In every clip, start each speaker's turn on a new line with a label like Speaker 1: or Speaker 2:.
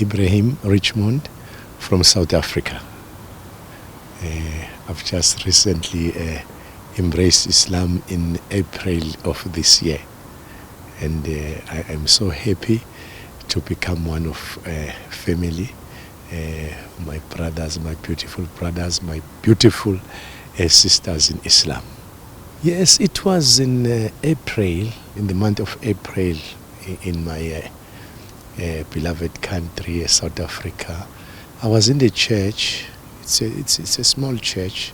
Speaker 1: Ibrahim Richmond from South Africa. I've just recently embraced Islam in April of this year, and I am so happy to become one of family. My brothers, my beautiful brothers, my beautiful sisters in Islam. Yes, it was in April, in the month of April, in my beloved country, South Africa. I was in the church. It's a small church,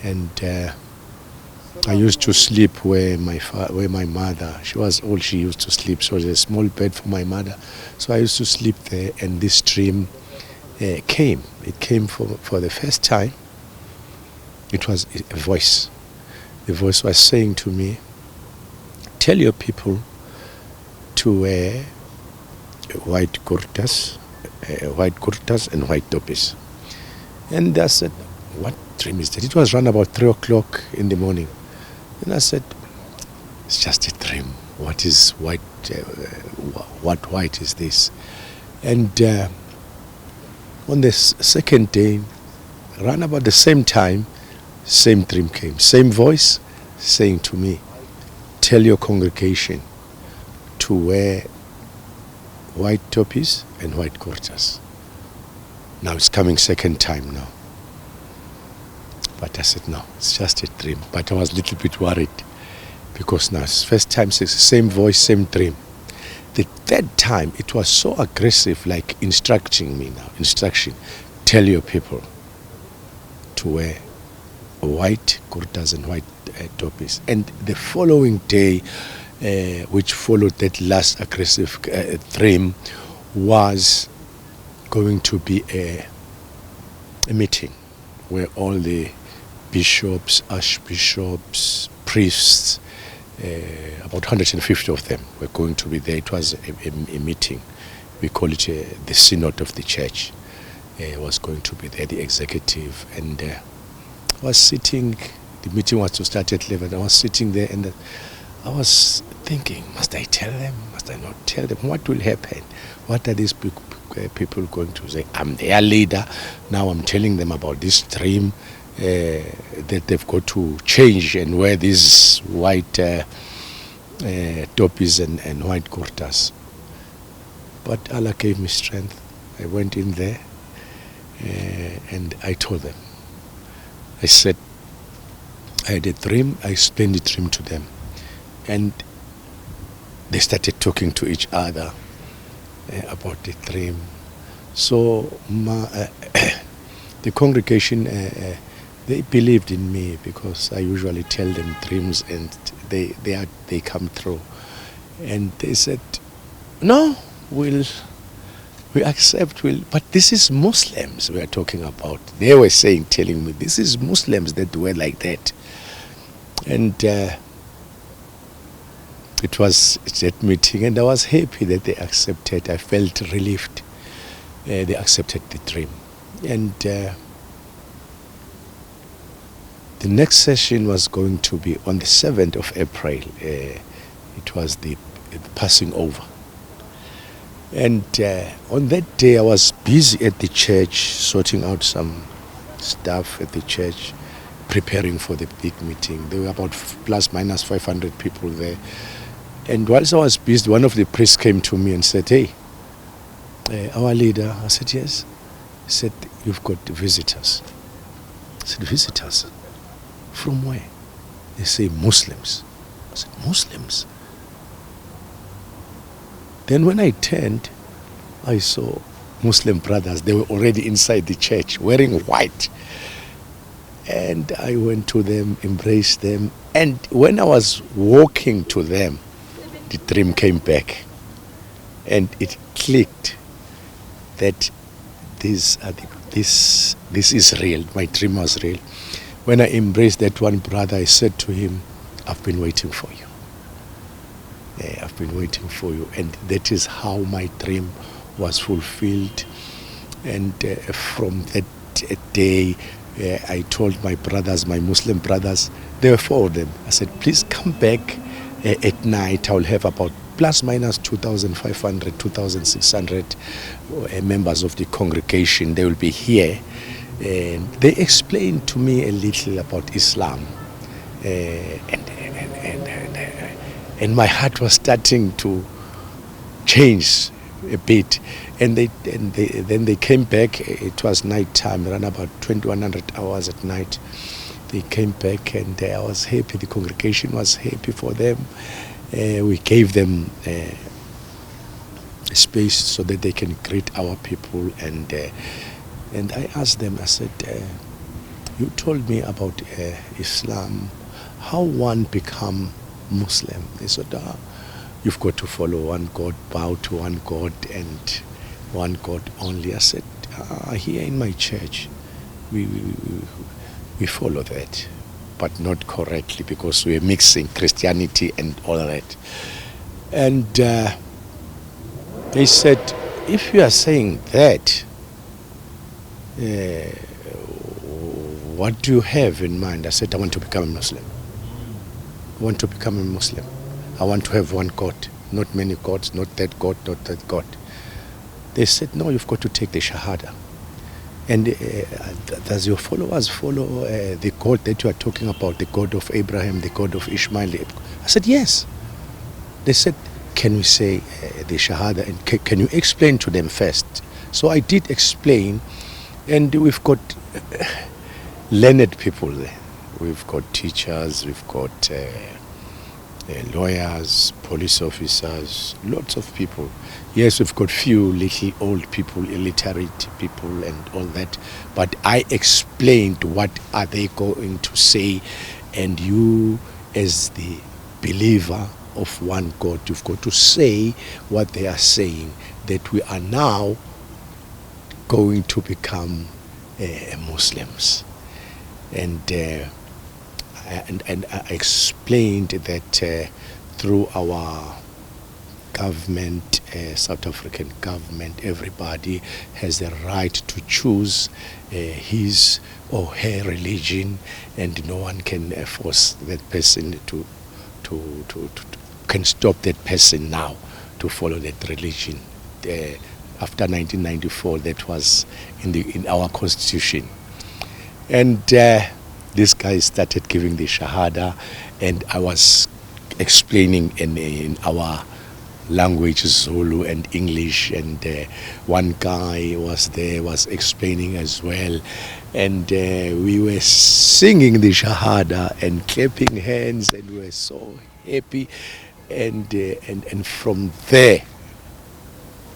Speaker 1: and I used to sleep where my mother. She was old. She used to sleep, so there's a small bed for my mother. So I used to sleep there, and this dream came. It came for the first time. It was a voice. The voice was saying to me, "Tell your people to wear white kurtas and white topis." And I said, "What dream is that?" It was around about 3 o'clock in the morning. And I said, "It's just a dream. What is white? What white is this?" And on the second day, around about the same time, same dream came. Same voice saying to me, "Tell your congregation to wear white topis and white kurtas." Now it's coming second time now. But I said, no, it's just a dream. But I was a little bit worried because now it's first time, same voice, same dream. The third time, it was so aggressive, like instruction. Tell your people to wear white kurtas and white topis. And the following day, which followed that last aggressive dream, was going to be a meeting where all the bishops, archbishops, priests, about 150 of them were going to be there. It was a meeting. We call it the synod of the church. Was going to be there, the executive. And I was sitting, the meeting was to start at 11. I was sitting there and I was thinking, must I tell them? Must I not tell them? What will happen? What are these people going to say? I'm their leader. Now I'm telling them about this dream that they've got to change and wear these white topis and white kurtas. But Allah gave me strength. I went in there and I told them. I said, I had a dream. I explained the dream to them. And they started talking to each other about the dream. So the congregation, they believed in me because I usually tell them dreams and they come through. And they said, "No, we accept, but this is Muslims we are talking about." They were telling me, this is Muslims that were like that. And it was that meeting, and I was happy that they accepted. I felt relieved. They accepted the dream. And the next session was going to be on the 7th of April. It was the passing over. And on that day, I was busy at the church, sorting out some stuff at the church, preparing for the big meeting. There were about plus minus 500 people there. And whilst I was busy, one of the priests came to me and said, "Hey, our leader." I said, "Yes." He said, "You've got visitors." I said, "Visitors? From where?" They say, "Muslims." I said, "Muslims?" Then when I turned, I saw Muslim brothers. They were already inside the church wearing white. And I went to them, embraced them. And when I was walking to them, the dream came back. And it clicked that this is real. My dream was real. When I embraced that one brother, I said to him, "I've been waiting for you. I've been waiting for you." And that is how my dream was fulfilled. And from that day, I told my brothers, my Muslim brothers, there were 4 of them. I said, "Please come back At night, I'll have about plus minus 2,500, 2,600 members of the congregation. They will be here. And they explained to me a little about Islam. And my heart was starting to change a bit. And then they came back. It was night time, around about 2,100 hours at night. They came back, and I was happy. The congregation was happy for them. We gave them space so that they can greet our people. And I asked them, I said, you told me about Islam, how one become Muslim. They said, you've got to follow one God, bow to one God, and one God only. I said, here in my church, we follow that, but not correctly, because we're mixing Christianity and all that. And they said, if you are saying that, what do you have in mind? I said, I want to become a Muslim. I want to become a Muslim. I want to have one God, not many gods, not that God, not that God. They said, no, you've got to take the shahada. And does your followers follow the God that you are talking about, the God of Abraham, the God of Ishmael? I said, yes. They said, can we say the shahada, and can you explain to them first? So I did explain, and we've got learned people there. We've got teachers, we've got lawyers, police officers, lots of people. Yes, we've got few little old people, illiterate people and all that. But I explained what are they going to say, and you as the believer of one God, you've got to say what they are saying, that we are now going to become Muslims. And I explained that through our government, South African government, everybody has the right to choose his or her religion, and no one can force that person can stop that person now to follow that religion. After 1994, that was in our constitution. And this guy started giving the shahada, and I was explaining in our language, Zulu and English, and one guy was there, was explaining as well, and we were singing the shahada and clapping hands, and we were so happy, and from there,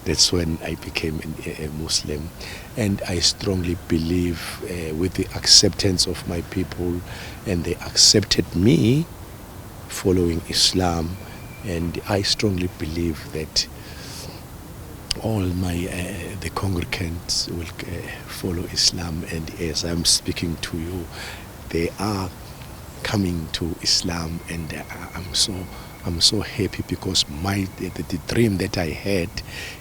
Speaker 1: that's when I became a Muslim. And I strongly believe with the acceptance of my people, and they accepted me following Islam, and I strongly believe that all the congregants will follow Islam. And as I'm speaking to you, they are coming to Islam, and I'm so happy, because the dream that I had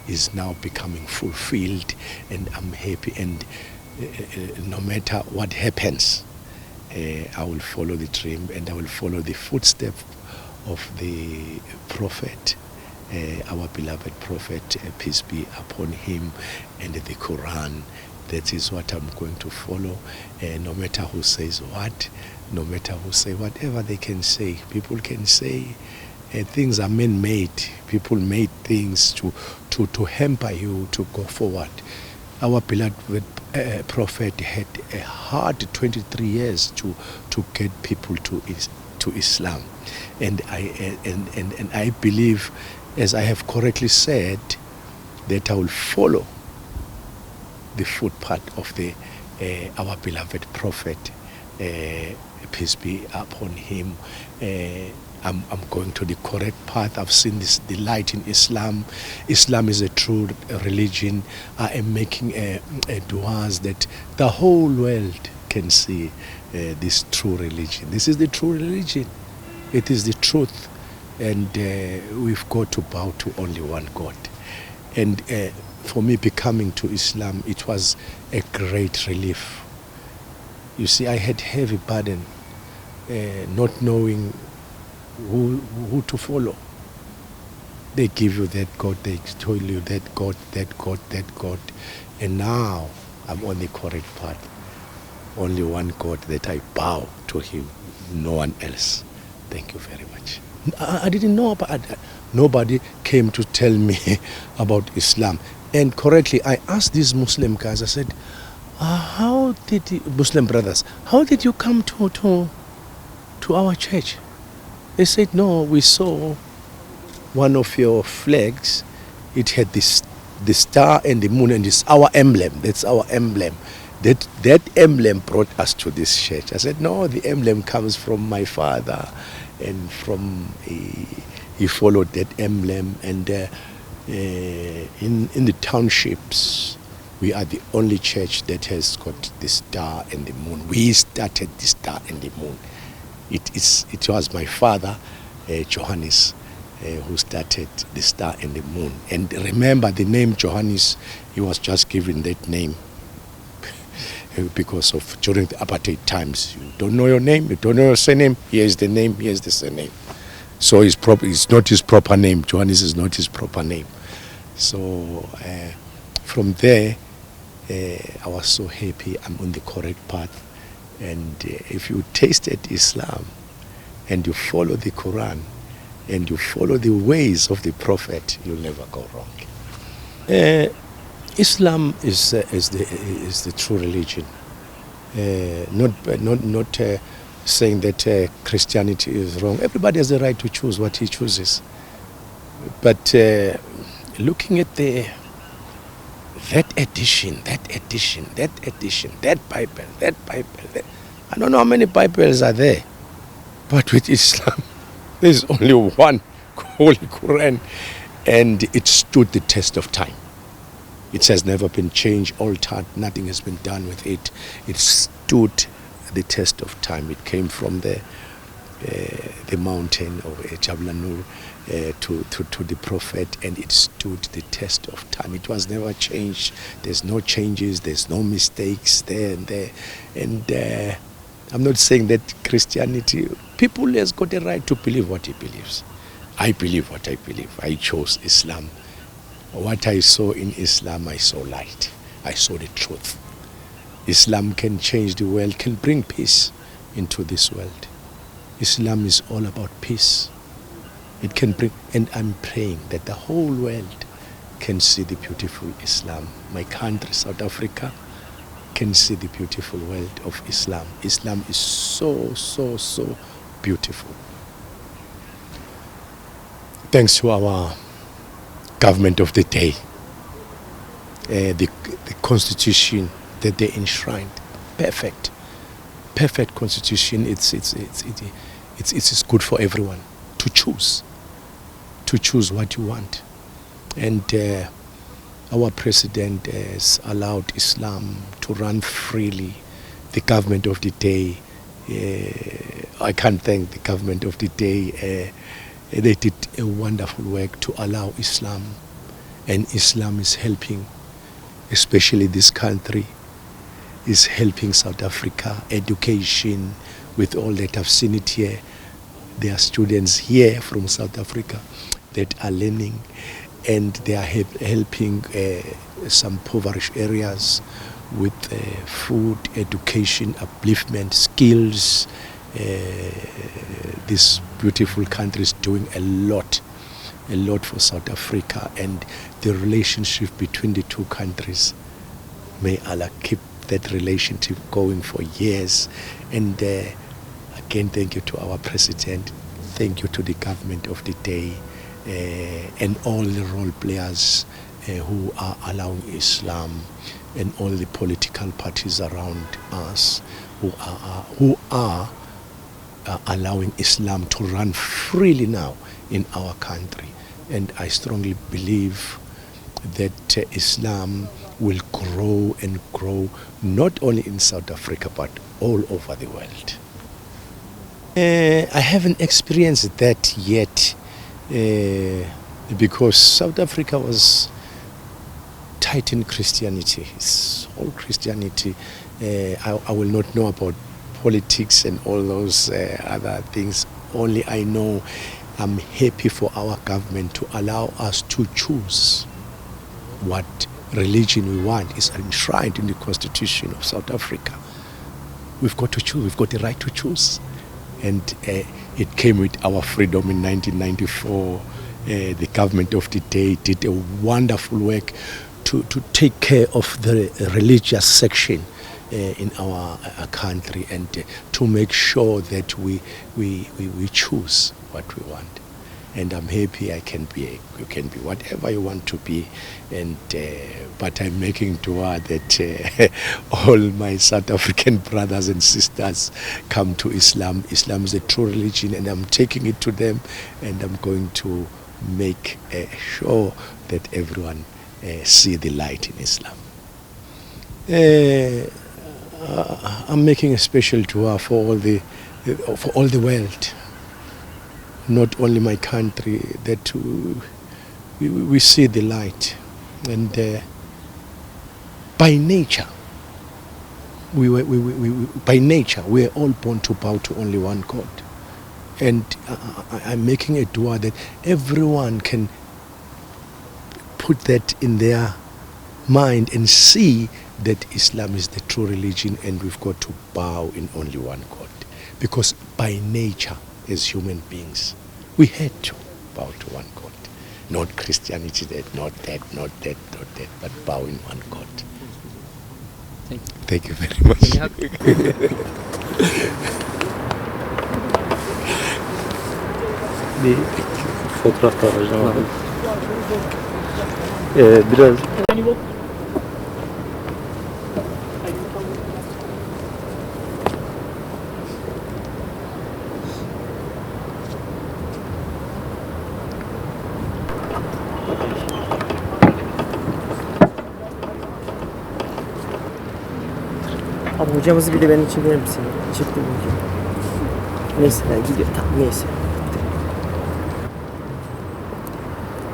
Speaker 1: is now becoming fulfilled, and I'm happy. And no matter what happens, I will follow the dream, and I will follow the footsteps of the prophet, our beloved prophet, peace be upon him, and the Quran. That is what I'm going to follow, no matter who says what, no matter who say whatever they can say. People can say things are man-made. People made things to hamper you to go forward. Our beloved prophet had a hard 23 years to get people to Islam, and I believe, as I have correctly said, that I will follow the footpath of our beloved prophet, peace be upon him. I'm going to the correct path. I've seen the light in Islam. Islam is a true religion. I am making du'as that the whole world can see this true religion. This is the true religion. It is the truth. And we've got to bow to only one God. And for me, becoming to Islam, it was a great relief. You see, I had heavy burden, not knowing who to follow. They give you that God, they tell you that God, that God, that God. And now I'm on the correct path. Only one God that I bow to him, no one else. Thank you very much. I didn't know about nobody came to tell me about Islam. And correctly, I asked these Muslim guys, I said, how did Muslim brothers, how did you come to our church? They said, no, we saw one of your flags. It had the star and the moon, and it's our emblem. That's our emblem. That emblem brought us to this church. I said, no, the emblem comes from my father, and he followed that emblem. And in the townships, we are the only church that has got the star and the moon. We started the star and the moon. It was my father, Johannes, who started the star and the moon. And remember, the name Johannes, he was just given that name because of during the apartheid times. You don't know your name, you don't know your surname, here's the name, here's the surname. So it's not his proper name. Johannes is not his proper name. So from there, I was so happy I'm on the correct path. And if you tasted Islam and you follow the Quran and you follow the ways of the Prophet, you'll never go wrong. Islam is the true religion. Not saying that Christianity is wrong. Everybody has the right to choose what he chooses. But looking at that edition, that Bible, I don't know how many Bibles are there. But with Islam, there's only one Holy Quran, and it stood the test of time. It has never been changed, altered, nothing has been done with it. It stood the test of time. It came from the mountain of Jabal Nur to the Prophet, and it stood the test of time. It was never changed. There's no changes, there's no mistakes there and there. And I'm not saying that Christianity, people has got a right to believe what he believes. I believe what I believe. I chose Islam. What I saw in Islam, I saw light. I saw the truth. Islam can change the world, can bring peace into this world. Islam is all about peace. It can bring, and I'm praying that the whole world can see the beautiful Islam. My country, South Africa, can see the beautiful world of Islam. Islam is so, so, so beautiful. Thanks to our government of the day, the constitution that they enshrined, perfect constitution. It's good for everyone to choose what you want. And our president has allowed Islam to run freely. The government of the day, I can't thank the government of the day. They did a wonderful work to allow Islam, and Islam is helping, especially this country, is helping South Africa, education, with all that I've seen it here. There are students here from South Africa that are learning, and they are helping some impoverished areas with food, education, upliftment, skills. This beautiful country is doing a lot for South Africa, and the relationship between the two countries, may Allah keep that relationship going for years. And again, thank you to our president, thank you to the government of the day, and all the role players who are allowing Islam, and all the political parties around us who are allowing Islam to run freely now in our country. And I strongly believe that Islam will grow and grow, not only in South Africa, but all over the world. I haven't experienced that yet, because South Africa was tight in Christianity. It's all Christianity. I will not know about politics and all those other things. only I know I'm happy for our government to allow us to choose what religion we want. Is enshrined in the Constitution of South Africa. We've got to choose. We've got the right to choose. And it came with our freedom in 1994. The government of the day did a wonderful work to take care of the religious section in our country, and to make sure that we choose what we want. And I'm happy you can be whatever you want to be, and but I'm making dua that all my South African brothers and sisters come to Islam. Islam is a true religion, and I'm taking it to them, and I'm going to make sure that everyone see the light in Islam. I'm making a special dua for all the world, not only my country, that we see the light. And by nature, we are all born to bow to only one God. And I'm making a dua that everyone can put that in their mind and see that Islam is the true religion, and we've got to bow in only one God. Because by nature, as human beings, we had to bow to one God. Not Christianity, not that, but bow in one God. Thank you very much.
Speaker 2: Bir fotoğraf var hocam. Biraz
Speaker 3: Abi hocamızı bir de beni çeker misin? Çektim hocam. Neyse gidiyor. Tamam neyse.